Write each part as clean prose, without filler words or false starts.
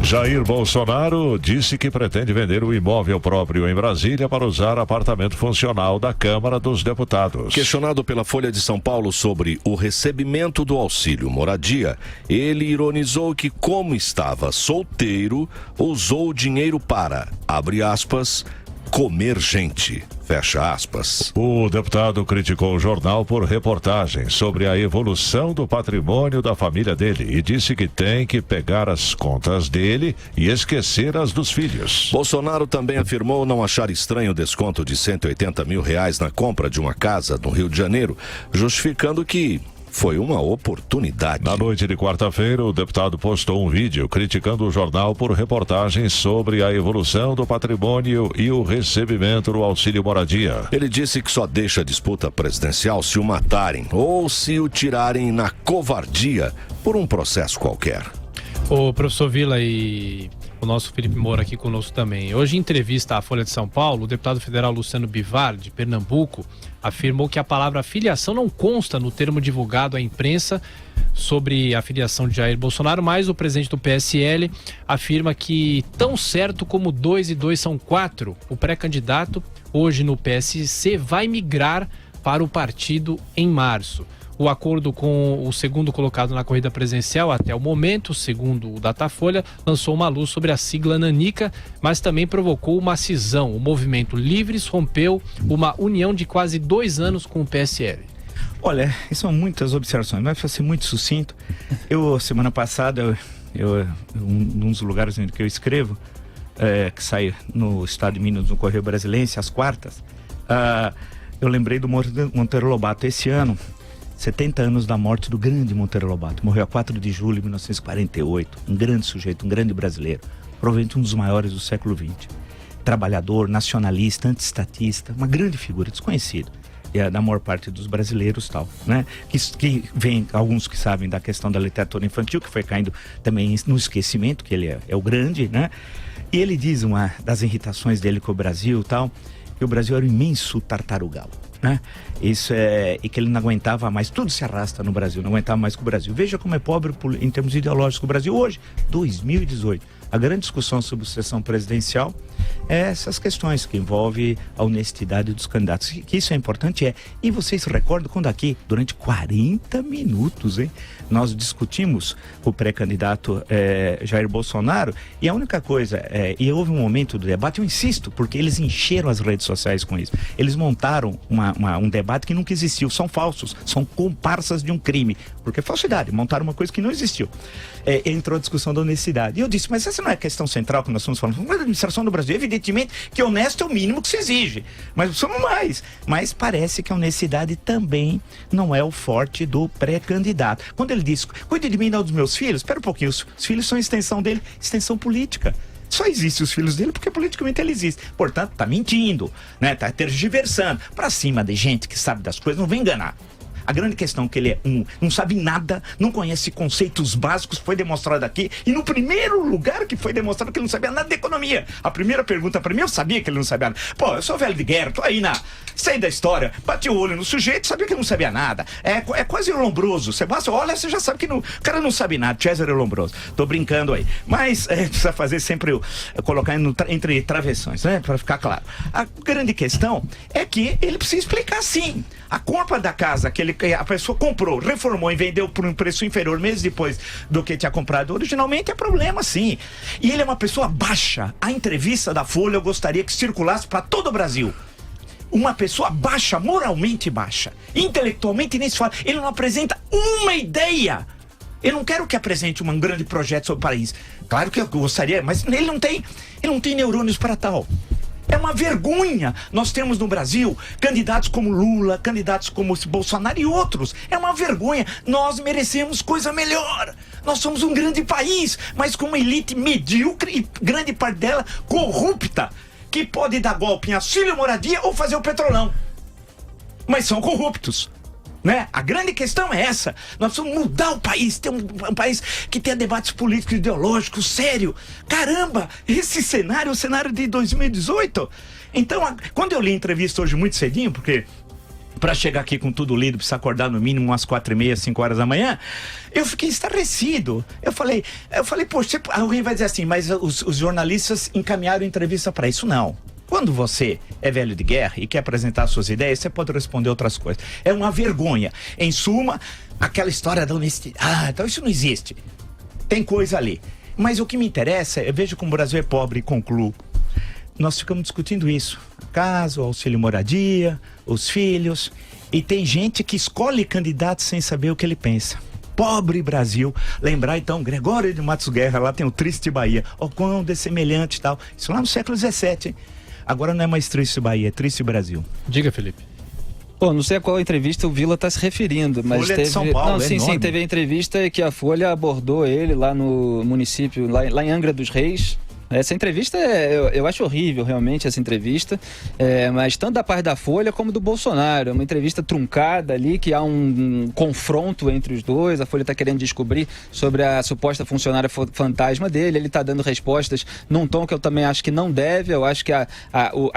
Jair Bolsonaro disse que pretende vender o imóvel próprio em Brasília para usar apartamento funcional da Câmara dos Deputados. Questionado pela Folha de São Paulo sobre o recebimento do auxílio moradia, ele ironizou que, como estava solteiro, usou o dinheiro para, abre aspas, comer gente, fecha aspas. O deputado criticou o jornal por reportagens sobre a evolução do patrimônio da família dele e disse que tem que pegar as contas dele e esquecer as dos filhos. Bolsonaro também afirmou não achar estranho o desconto de R$180 mil na compra de uma casa no Rio de Janeiro, justificando que foi uma oportunidade. Na noite de quarta-feira, o deputado postou um vídeo criticando o jornal por reportagens sobre a evolução do patrimônio e o recebimento do auxílio moradia. Ele disse que só deixa a disputa presidencial se o matarem ou se o tirarem na covardia por um processo qualquer. O professor Vila e o nosso Felipe Moura aqui conosco também. Hoje, em entrevista à Folha de São Paulo, o deputado federal Luciano Bivar, de Pernambuco, afirmou que a palavra filiação não consta no termo divulgado à imprensa sobre a filiação de Jair Bolsonaro, mas o presidente do PSL afirma que, tão certo como 2 e 2 são 4, o pré-candidato, hoje no PSC, vai migrar para o partido em março. O acordo com o segundo colocado na corrida presidencial, até o momento, segundo o Datafolha, lançou uma luz sobre a sigla Nanica, mas também provocou uma cisão. O movimento Livres rompeu uma união de quase 2 anos com o PSL. Olha, são muitas observações, mas para ser muito sucinto, semana passada, um dos lugares onde eu escrevo, que sai no estado de Minas, no Correio Brasilense, às quartas, eu lembrei do Monteiro Lobato. Esse ano, 70 anos da morte do grande Monteiro Lobato. Morreu a 4 de julho de 1948. Um grande sujeito, um grande brasileiro. Provavelmente um dos maiores do século XX. Trabalhador, nacionalista, antiestatista, uma grande figura, desconhecido. E é da maior parte dos brasileiros, tal, né? Que vem, alguns que sabem da questão da literatura infantil, que foi caindo também no esquecimento, que ele é o grande, né? E ele diz, uma das irritações dele com o Brasil, tal, que o Brasil era um imenso tartarugal, né? Isso e que ele não aguentava mais, tudo se arrasta no Brasil, não aguentava mais com o Brasil. Veja como é pobre em termos ideológicos o Brasil hoje, 2018. A grande discussão sobre sucessão presidencial é essas questões que envolvem a honestidade dos candidatos. Que isso é importante, e vocês se recordam quando aqui, durante 40 minutos, nós discutimos o pré-candidato Jair Bolsonaro, e a única coisa, e houve um momento do debate, eu insisto, porque eles encheram as redes sociais com isso. Eles montaram um debate que nunca existiu, são falsos, são comparsas de um crime, porque é falsidade, montaram uma coisa que não existiu. Entrou a discussão da honestidade. E eu disse, mas essa não é a questão central que nós estamos falando. Mas a administração do Brasil, evidentemente, que honesto é o mínimo que se exige. Mas somos mais. Mas parece que a honestidade também não é o forte do pré-candidato. Quando ele diz, cuide de mim e não dos meus filhos, espera um pouquinho, os filhos são extensão dele, extensão política. Só existem os filhos dele porque politicamente ele existe. Portanto, tá mentindo, né? Tá tergiversando. Pra cima de gente que sabe das coisas, não vem enganar. A grande questão é que ele não sabe nada, não conhece conceitos básicos, foi demonstrado aqui. E no primeiro lugar que foi demonstrado que ele não sabia nada de economia. A primeira pergunta para mim, eu sabia que ele não sabia nada. Pô, eu sou velho de guerra, tô aí sei da história, bati o olho no sujeito, sabia que ele não sabia nada. É quase Lombroso. Você olha, você já sabe que o cara não sabe nada. César Lombroso. Tô brincando aí. Mas precisa fazer sempre, colocar entre travessões, né? Para ficar claro. A grande questão é que ele precisa explicar sim. A compra da casa que a pessoa comprou, reformou e vendeu por um preço inferior meses depois do que tinha comprado originalmente, é problema sim. E ele é uma pessoa baixa. A entrevista da Folha eu gostaria que circulasse para todo o Brasil. Uma pessoa baixa, moralmente baixa, intelectualmente nem se fala. Ele não apresenta uma ideia. Eu não quero que apresente um grande projeto sobre o país. Claro que eu gostaria, mas ele não tem neurônios para tal. É uma vergonha. Nós temos no Brasil candidatos como Lula, candidatos como Bolsonaro e outros. É uma vergonha. Nós merecemos coisa melhor. Nós somos um grande país, mas com uma elite medíocre e grande parte dela corrupta, que pode dar golpe em auxílio moradia ou fazer o petrolão. Mas são corruptos. Né? A grande questão é essa. Nós precisamos mudar o país, ter um país que tenha debates políticos e ideológicos sério. Caramba, esse cenário é o cenário de 2018. Então, quando eu li a entrevista hoje muito cedinho, porque para chegar aqui com tudo lido, precisa acordar no mínimo umas 4h30, 5 horas da manhã. Eu fiquei estarrecido. Eu falei, poxa, alguém vai dizer assim, mas os jornalistas encaminharam entrevista para isso. Não. Quando você é velho de guerra e quer apresentar suas ideias, você pode responder outras coisas. É uma vergonha. Em suma, aquela história da honestidade. Então isso não existe. Tem coisa ali. Mas o que me interessa, eu vejo como o Brasil é pobre e concluo. Nós ficamos discutindo isso. Casa, o auxílio moradia, os filhos. E tem gente que escolhe candidato sem saber o que ele pensa. Pobre Brasil. Lembrar então, Gregório de Matos Guerra, lá tem o Triste Bahia. O quão dessemelhante e tal. Isso lá no século XVII, hein? Agora não é mais Triste Bahia, é Triste Brasil. Diga, Felipe. Pô, não sei a qual entrevista o Vila está se referindo, mas Folha de São Paulo, sim, teve a entrevista que a Folha abordou ele lá no município, lá em Angra dos Reis. Essa entrevista, eu acho horrível realmente essa entrevista, mas tanto da parte da Folha como do Bolsonaro. É uma entrevista truncada ali, que há um confronto entre os dois. A Folha está querendo descobrir sobre a suposta funcionária fantasma dele. Ele está dando respostas num tom que eu também acho que não deve. Eu acho que a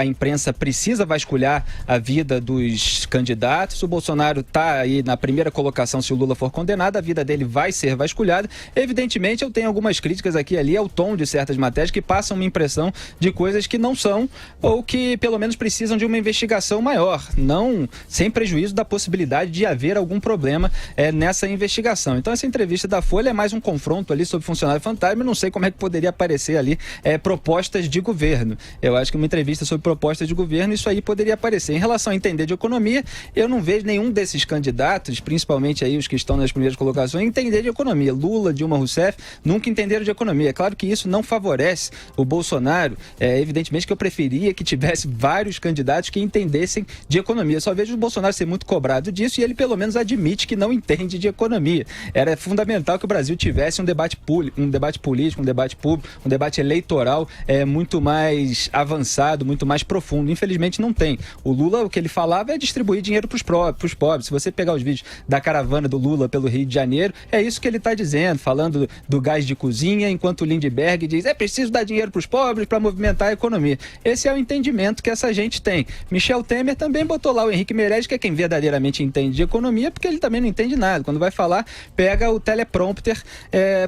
imprensa precisa vasculhar a vida dos candidatos. O Bolsonaro está aí na primeira colocação se o Lula for condenado, a vida dele vai ser vasculhada. Evidentemente, eu tenho algumas críticas aqui e ali ao tom de certas matérias que passam uma impressão de coisas que não são, ou que pelo menos precisam de uma investigação maior, não sem prejuízo da possibilidade de haver algum problema nessa investigação. Então essa entrevista da Folha é mais um confronto ali sobre funcionário fantasma. Eu não sei como é que poderia aparecer ali propostas de governo. Eu acho que uma entrevista sobre propostas de governo, isso aí poderia aparecer. Em relação a entender de economia, eu não vejo nenhum desses candidatos, principalmente aí os que estão nas primeiras colocações, entender de economia. Lula, Dilma Rousseff nunca entenderam de economia. É claro que isso não favorece o Bolsonaro. Evidentemente que eu preferia que tivesse vários candidatos que entendessem de economia. Só vejo o Bolsonaro ser muito cobrado disso e ele pelo menos admite que não entende de economia. Era fundamental que o Brasil tivesse um debate político, um debate público, um debate eleitoral muito mais avançado, muito mais profundo. Infelizmente não tem. O Lula, o que ele falava é distribuir dinheiro para os pobres. Se você pegar os vídeos da caravana do Lula pelo Rio de Janeiro, é isso que ele está dizendo, falando do gás de cozinha, enquanto o Lindbergh diz, preciso dar dinheiro para os pobres para movimentar a economia. Esse é o entendimento que essa gente tem. Michel Temer também botou lá o Henrique Meirelles, que é quem verdadeiramente entende de economia, porque ele também não entende nada. Quando vai falar, pega o teleprompter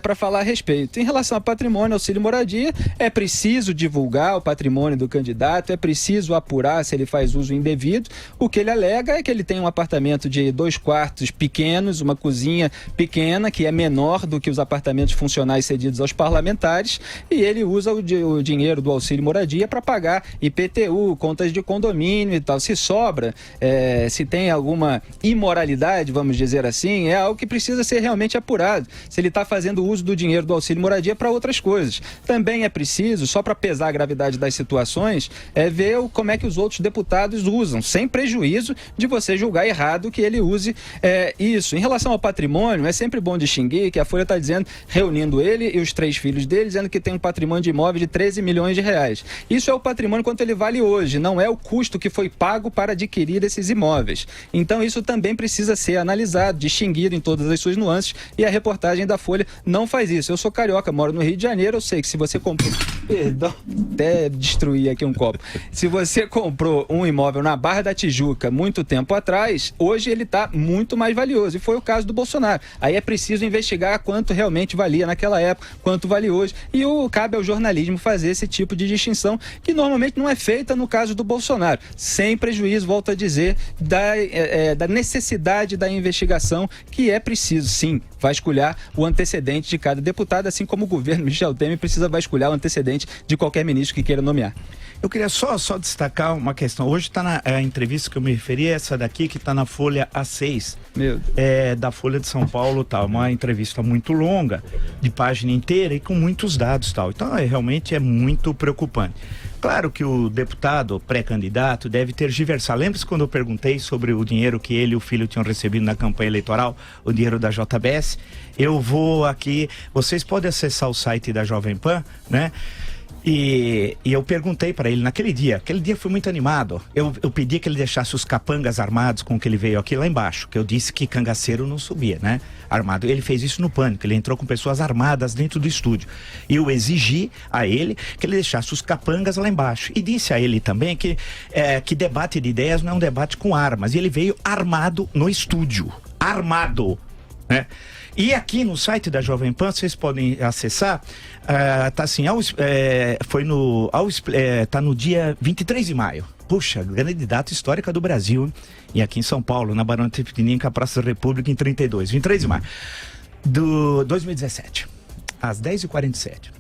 para falar a respeito. Em relação a patrimônio, auxílio moradia, é preciso divulgar o patrimônio do candidato, é preciso apurar se ele faz uso indevido. O que ele alega é que ele tem um apartamento de 2 quartos pequenos, uma cozinha pequena, que é menor do que os apartamentos funcionais cedidos aos parlamentares, e ele usa o dinheiro do auxílio moradia para pagar IPTU, contas de condomínio e tal. Se sobra, se tem alguma imoralidade, vamos dizer assim, é algo que precisa ser realmente apurado. Se ele está fazendo uso do dinheiro do auxílio moradia para outras coisas. Também é preciso, só para pesar a gravidade das situações, ver como é que os outros deputados usam, sem prejuízo de você julgar errado que ele use isso. Em relação ao patrimônio, é sempre bom distinguir que a Folha está dizendo, reunindo ele e os 3 filhos dele, dizendo que tem um patrimônio de imóvel de 13 milhões de reais. Isso é o patrimônio quanto ele vale hoje, não é o custo que foi pago para adquirir esses imóveis. Então isso também precisa ser analisado, distinguido em todas as suas nuances, e a reportagem da Folha não faz isso. Eu sou carioca, moro no Rio de Janeiro, eu sei que se você comprou... Perdão, até destruir aqui um copo. Se você comprou um imóvel na Barra da Tijuca muito tempo atrás, hoje ele está muito mais valioso, e foi o caso do Bolsonaro. Aí é preciso investigar quanto realmente valia naquela época, quanto vale hoje, e cabe ao jornalismo fazer esse tipo de distinção, que normalmente não é feita no caso do Bolsonaro, sem prejuízo, volto a dizer, da necessidade da investigação, que é preciso, sim, vasculhar o antecedente de cada deputado, assim como o governo Michel Temer precisa vasculhar o antecedente de qualquer ministro que queira nomear. Eu queria só destacar uma questão. Hoje está na entrevista que eu me referi, essa daqui que está na Folha A6, da Folha de São Paulo, tal. Uma entrevista muito longa, de página inteira e com muitos dados, tal. Então realmente é muito preocupante. Claro que o deputado pré-candidato deve tergiversar. Lembra-se quando eu perguntei sobre o dinheiro que ele e o filho tinham recebido na campanha eleitoral, o dinheiro da JBS? Eu vou aqui, vocês podem acessar o site da Jovem Pan, né? E eu perguntei para ele naquele dia, aquele dia foi muito animado. Eu pedi que ele deixasse os capangas armados com que ele veio aqui lá embaixo, que eu disse que cangaceiro não subia, né? Armado. Ele fez isso no Pânico, ele entrou com pessoas armadas dentro do estúdio. E eu exigi a ele que ele deixasse os capangas lá embaixo. E disse a ele também que debate de ideias não é um debate com armas. E ele veio armado no estúdio. Armado, né? E aqui no site da Jovem Pan, vocês podem acessar, tá assim, tá no dia 23 de maio. Puxa, grande data histórica do Brasil, hein? E aqui em São Paulo, na Barão de Itapetininga, Praça da República, em 32, 23 de maio, do 2017, às 10h47.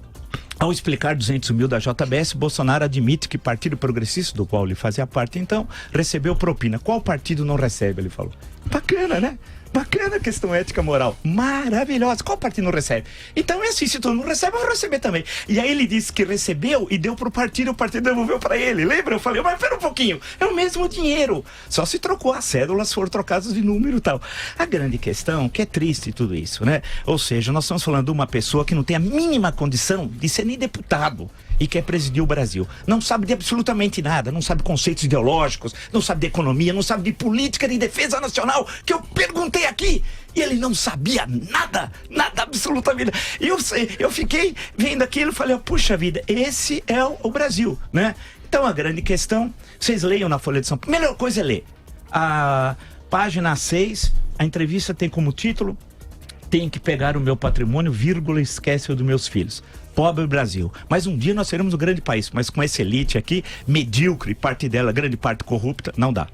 Ao explicar 200 mil da JBS, Bolsonaro admite que Partido Progressista, do qual ele fazia parte, então, recebeu propina. Qual partido não recebe, ele falou. Bacana, né? Bacana a questão ética moral. Maravilhosa. Qual partido não recebe? Então é assim, se todo mundo recebe, eu vou receber também. E aí ele disse que recebeu e deu pro partido, o partido devolveu para ele. Lembra? Eu falei, mas pera um pouquinho, é o mesmo dinheiro. Só se trocou as cédulas, foram trocadas de número e tal. A grande questão, que é triste tudo isso, né? Ou seja, nós estamos falando de uma pessoa que não tem a mínima condição de ser nem deputado e quer presidir o Brasil. Não sabe de absolutamente nada, não sabe conceitos ideológicos, não sabe de economia, não sabe de política de defesa nacional, que eu perguntei aqui, e ele não sabia nada, absolutamente. E eu fiquei vendo aquilo e falei, puxa vida, esse é o Brasil, né? Então a grande questão, vocês leiam na Folha de São Paulo, melhor coisa é ler. A página 6, a entrevista tem como título, tem que pegar o meu patrimônio, vírgula, esquece o dos meus filhos. Pobre Brasil. Mas um dia nós seremos um grande país, mas com essa elite aqui, medíocre, parte dela, grande parte corrupta, não dá.